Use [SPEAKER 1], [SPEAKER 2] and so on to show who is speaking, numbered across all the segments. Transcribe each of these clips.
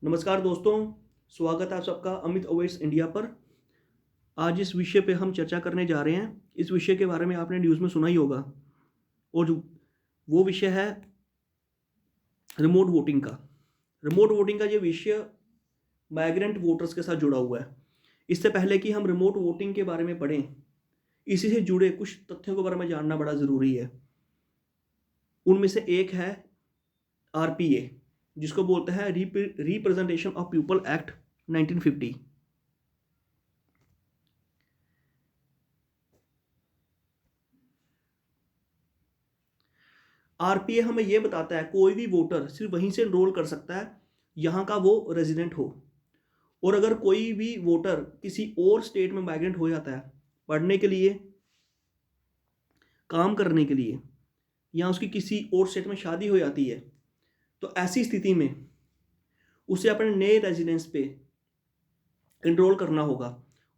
[SPEAKER 1] नमस्कार दोस्तों, स्वागत है आप सबका अमित अवेट्स इंडिया पर। आज इस विषय पे हम चर्चा करने जा रहे हैं। इस विषय के बारे में आपने न्यूज़ में सुना ही होगा और वो विषय है रिमोट वोटिंग का। रिमोट वोटिंग का ये विषय माइग्रेंट वोटर्स के साथ जुड़ा हुआ है। इससे पहले कि हम रिमोट वोटिंग के बारे में पढ़ें, इसी से जुड़े कुछ तथ्यों के बारे में जानना बड़ा ज़रूरी है। उनमें से एक है आरपीए, जिसको बोलते हैं representation of people act 1950। RPA हमें यह बताता है कोई भी वोटर सिर्फ वहीं से एनरोल कर सकता है यहाँ का वो रेजिडेंट हो। और अगर कोई भी वोटर किसी और स्टेट में माइग्रेंट हो जाता है पढ़ने के लिए, काम करने के लिए, या उसकी किसी और स्टेट में शादी हो जाती है, तो ऐसी स्थिति में उसे अपने नए रेजिडेंस पे एनरोल करना होगा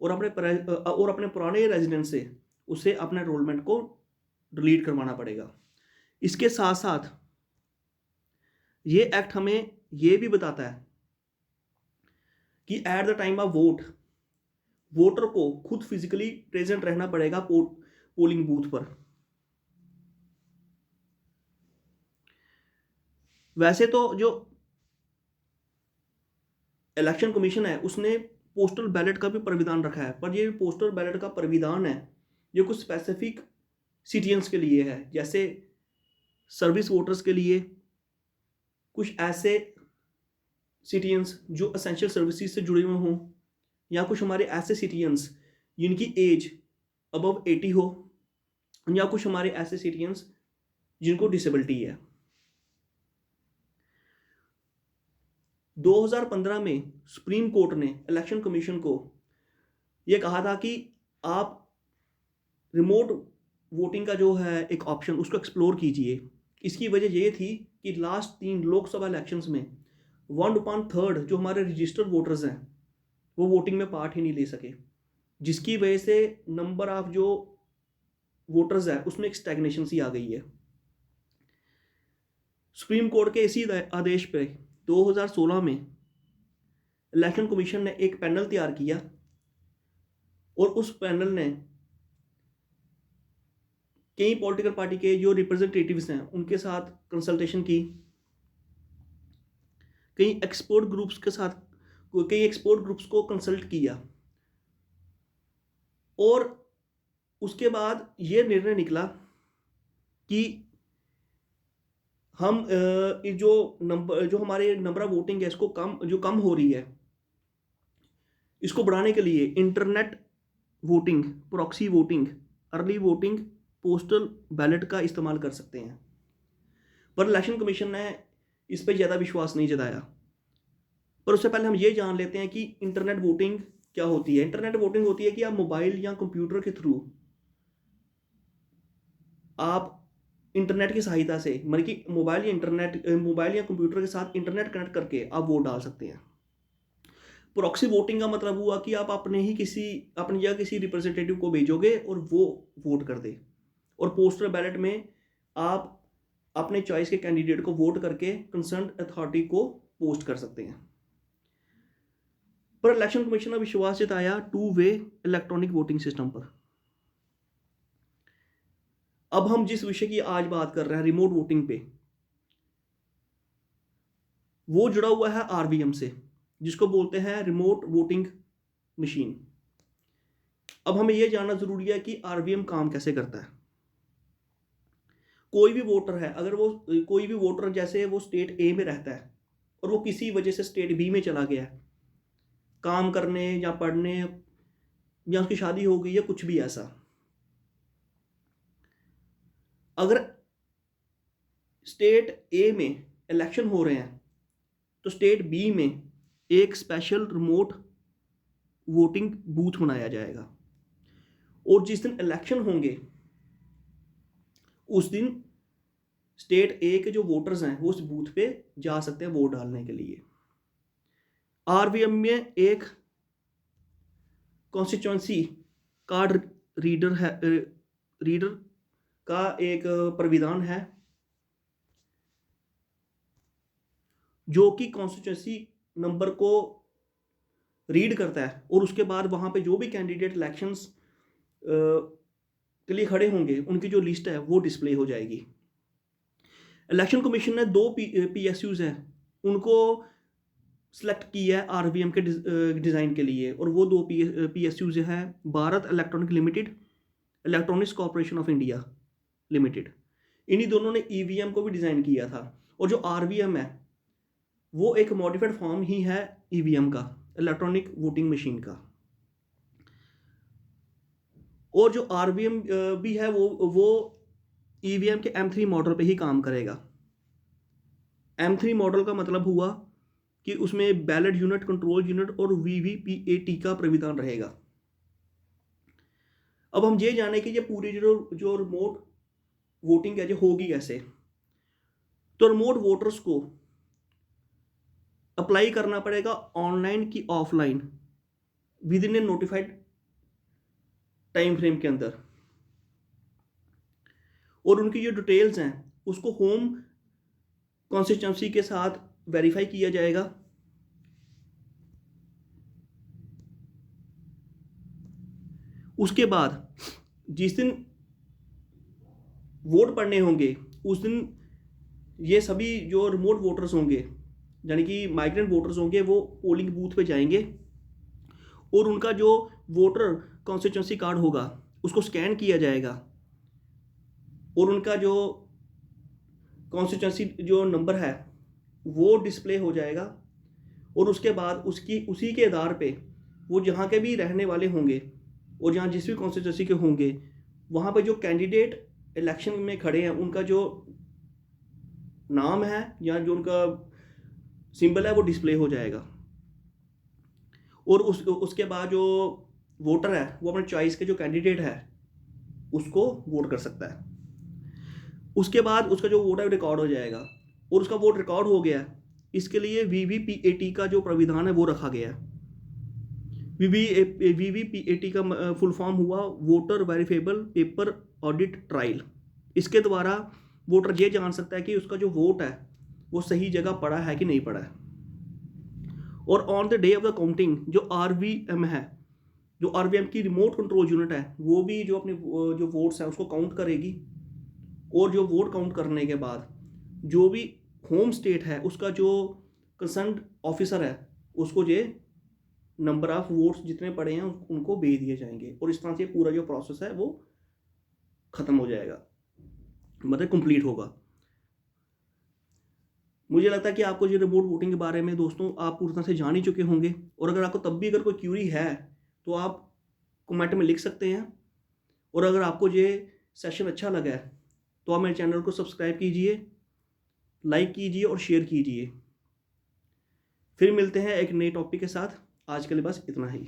[SPEAKER 1] और अपने पुराने रेजिडेंस से उसे अपने एनरोलमेंट को डिलीट करवाना पड़ेगा। इसके साथ साथ ये एक्ट हमें ये भी बताता है कि at the time of voter को खुद फिजिकली प्रेजेंट रहना पड़ेगा पोलिंग बूथ पर। वैसे तो जो इलेक्शन कमीशन है उसने पोस्टल बैलेट का भी प्राविधान रखा है, पर ये पोस्टल बैलेट का प्राविधान है ये कुछ स्पेसिफिक सिटीजन्स के लिए है, जैसे सर्विस वोटर्स के लिए, कुछ ऐसे सिटीजन्स जो एसेंशियल सर्विसेज से जुड़े हुए हों, या कुछ हमारे ऐसे सिटीजन्स जिनकी एज अबव 80 हो, या कुछ हमारे ऐसे सिटीजन्स जिनको डिसेबिलिटी है। 2015 में सुप्रीम कोर्ट ने इलेक्शन कमीशन को यह कहा था कि आप रिमोट वोटिंग का जो है एक ऑप्शन उसको एक्सप्लोर कीजिए। इसकी वजह ये थी कि लास्ट 3 लोकसभा इलेक्शंस में 1/3 जो हमारे रजिस्टर्ड वोटर्स हैं वो वोटिंग में पार्ट ही नहीं ले सके, जिसकी वजह से नंबर ऑफ जो वोटर्स है उसमें एक स्टैग्नेशन सी आ गई है। सुप्रीम कोर्ट के इसी आदेश पे 2016 में इलेक्शन कमीशन ने एक पैनल तैयार किया और उस पैनल ने कई पॉलिटिकल पार्टी के जो रिप्रेजेंटेटिव्स हैं उनके साथ कंसल्टेशन की, कई एक्सपर्ट ग्रुप्स को कंसल्ट किया, और उसके बाद ये निर्णय निकला कि हम जो हमारे नंबर ऑफ वोटिंग है इसको कम हो रही है, इसको बढ़ाने के लिए internet voting, proxy voting, early voting, postal ballot का इस्तेमाल कर सकते हैं। पर इलेक्शन कमीशन ने इस पर ज़्यादा विश्वास नहीं जताया। पर उससे पहले हम ये जान लेते हैं कि इंटरनेट वोटिंग क्या होती है। इंटरनेट वोटिंग होती है कि आप मोबाइल या कंप्यूटर के थ्रू आप इंटरनेट की सहायता से, मतलब कि मोबाइल या कंप्यूटर के साथ इंटरनेट कनेक्ट करके आप वोट डाल सकते हैं। प्रॉक्सी वोटिंग का मतलब हुआ कि आप अपनी या किसी रिप्रेजेंटेटिव को भेजोगे और वो वोट कर दे। और पोस्टल बैलेट में आप अपने चॉइस के कैंडिडेट को वोट करके कंसर्न अथॉरिटी को पोस्ट कर सकते हैं। पर इलेक्शन कमीशन ने विश्वास जताया 2-वे इलेक्ट्रॉनिक वोटिंग सिस्टम पर। अब हम जिस विषय की आज बात कर रहे हैं रिमोट वोटिंग पे, वो जुड़ा हुआ है आरवीएम से, जिसको बोलते हैं रिमोट वोटिंग मशीन। अब हमें यह जानना जरूरी है कि आरवीएम काम कैसे करता है। कोई भी वोटर है, अगर वो कोई भी वोटर जैसे वो स्टेट ए में रहता है और वो किसी वजह से स्टेट बी में चला गया है काम करने या पढ़ने, या उसकी शादी हो गई या कुछ भी ऐसा, अगर स्टेट ए में इलेक्शन हो रहे हैं तो स्टेट बी में एक स्पेशल रिमोट वोटिंग बूथ बनाया जाएगा, और जिस दिन इलेक्शन होंगे उस दिन स्टेट ए के जो वोटर्स हैं वो उस बूथ पे जा सकते हैं वोट डालने के लिए। आरवीएम में एक कॉन्स्टिट्यूंसी कार्ड रीडर का एक प्राविधान है, जो कि कॉन्स्टिट्यूंसी नंबर को रीड करता है और उसके बाद वहाँ पे जो भी कैंडिडेट इलेक्शंस के लिए खड़े होंगे उनकी जो लिस्ट है वो डिस्प्ले हो जाएगी। इलेक्शन कमीशन ने 2 PSUs हैं उनको सेलेक्ट किया है RVM के डिज़ाइन के लिए, और वो 2 PSUs हैं Bharat electronic limited, electronics corporation of India limited. इन्हीं दोनों ने EVM को भी डिज़ाइन किया था। और जो RVM है वो एक मॉडिफाइड फॉर्म ही है EVM का, इलेक्ट्रॉनिक वोटिंग मशीन का। और जो RVM भी है वो EVM के M3 मॉडल पे ही काम करेगा। M3 मॉडल का मतलब हुआ कि उसमें बैलेट यूनिट, कंट्रोल यूनिट और VVPAT का प्राविधान रहेगा। अब हम ये जाने कि ये पूरी जो रिमोट वोटिंग है जो होगी कैसे। तो रिमोट वोटर्स को अप्लाई करना पड़ेगा ऑनलाइन की offline with in A notified time frame के अंदर, और उनकी जो डिटेल्स हैं उसको होम कॉन्स्टिट्यूंसी के साथ वेरीफाई किया जाएगा। उसके बाद जिस दिन वोट पड़ने होंगे उस दिन ये सभी जो रिमोट वोटर्स होंगे यानी कि माइग्रेंट वोटर्स होंगे वो पोलिंग बूथ पे जाएंगे और उनका जो वोटर कॉन्स्टिट्यूंसी कार्ड होगा उसको स्कैन किया जाएगा और उनका जो कॉन्स्टिट्यूंसी जो नंबर है वो डिस्प्ले हो जाएगा। और उसके बाद उसी के आधार पे वो जहाँ के भी रहने वाले होंगे और जहाँ जिस भी कॉन्स्टिट्यूंसी के होंगे वहाँ पे जो कैंडिडेट इलेक्शन में खड़े हैं उनका जो नाम है या जो उनका सिंबल है वो डिस्प्ले हो जाएगा। और उसके बाद जो वोटर है वो अपने चॉइस के जो कैंडिडेट है उसको वोट कर सकता है। उसके बाद उसका जो वोट है रिकॉर्ड हो जाएगा और उसका वोट रिकॉर्ड हो गया, इसके लिए VVPAT का जो प्राविधान है वो रखा गया है। VVPAT का फुल फॉर्म हुआ voter verifiable paper audit trial. इसके द्वारा वोटर ये जान सकता है कि उसका जो वोट है वो सही जगह पड़ा है कि नहीं पड़ा है। और on the day of the counting जो RVM है, जो RVM की रिमोट कंट्रोल यूनिट है वो भी जो अपने जो वोट्स हैं उसको काउंट करेगी। और जो वोट काउंट करने के बाद जो भी होम स्टेट है उसका जो कंसर्न ऑफिसर है उसको ये नंबर ऑफ वोट्स जितने पड़े हैं उनको भेज दिए जाएंगे और इस तरह से पूरा जो प्रोसेस है वो ख़त्म हो जाएगा, मतलब कंप्लीट होगा। मुझे लगता है कि आपको ये रिमोट वोटिंग के बारे में दोस्तों आप पूरी तरह से जान ही चुके होंगे, और अगर आपको तब भी अगर कोई क्यूरी है तो आप कमेंट में लिख सकते हैं। और अगर आपको ये सेशन अच्छा लगा है तो आप मेरे चैनल को सब्सक्राइब कीजिए, लाइक कीजिए और शेयर कीजिए। फिर मिलते हैं एक नए टॉपिक के साथ। आज के लिए बस इतना ही।